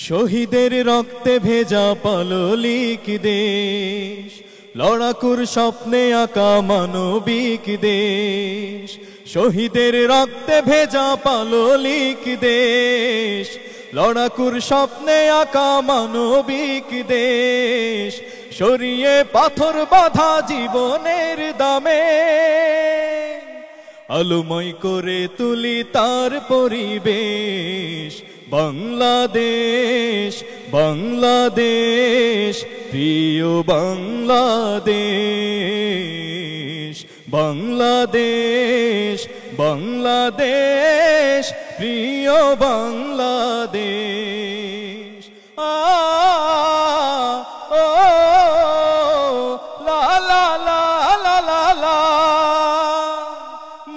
শহীদের রক্তে ভেজা পাললিক দেশ, লড়াকুর স্বপ্নে আঁকা মানবিক দেশ। শহীদের রক্তে ভেজা পাললিক দেশ, লড়াকুর স্বপ্নে আঁকা মানবিক দেশ। সরিয়ে পাথর বাঁধা জীবনের দামে, আলোময় করে তুলি তার পরিবেশ। বাংলাদেশ, বাংলাদেশ, প্রিয় বাংলাদেশ। বাংলাদেশ, বাংলাদেশ, প্রিয় বাংলাদেশ। ও লা লা লা লা লা লা,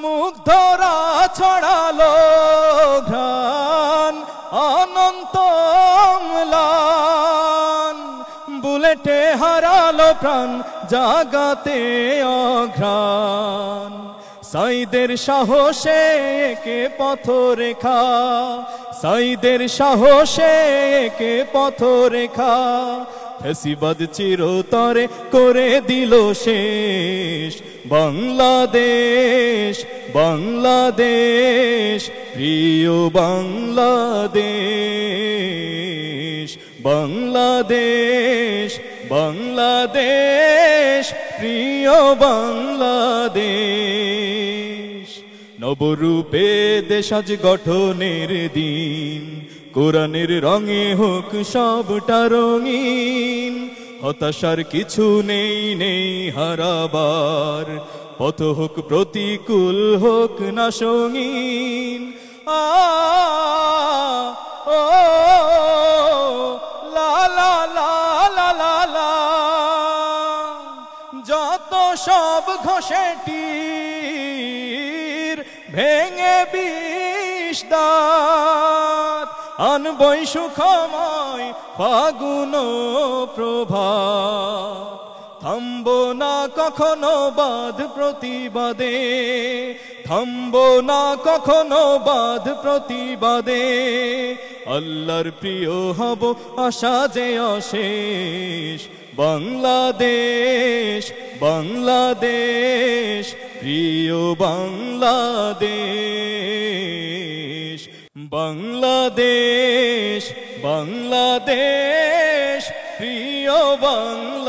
মুগ্ধরা ছড়ালো ঘ্রাণ অনন্ত ম্লান। বুলেটে হারালো প্রাণ জাগাতে অঘ্রাণ। সাইদের সাহসে একে পথরেখা, সাইদের সাহসে একে পথরেখা। ফ্যাসিবাদ চিরতরে করে দিল শেষ। বাংলাদেশ, বাংলাদেশ, প্রিয় বাংলাদেশ। বাংলাদেশ, বাংলাদেশ, প্রিয় বাংলাদেশ। নবরূপে দেশ আজ গঠনের দিন, কোরআনের রঙে হোক সবটা রঙিন। হতাশার কিছু নেই, নেই হারাবার, পথ হোক প্রতিকূল, হোক না সঙ্গীন। ও লা লা লা লা লা লা, যত সব ঘষেটির ভেঙে বিষ দাঁত, আনবই সুখময় ফাগুন প্রভাত। থামবো না কখনো বাদ প্রতিবাদে, থামবো না কখনো বাদ প্রতিবাদে। আল্লাহর প্রিয় হব আশা যে অশেষ। বাংলাদেশ, বাংলাদেশ, প্রিয় বাংলাদেশ। বাংলাদেশ, বাংলাদেশ, প্রিয় বাংলাদেশ।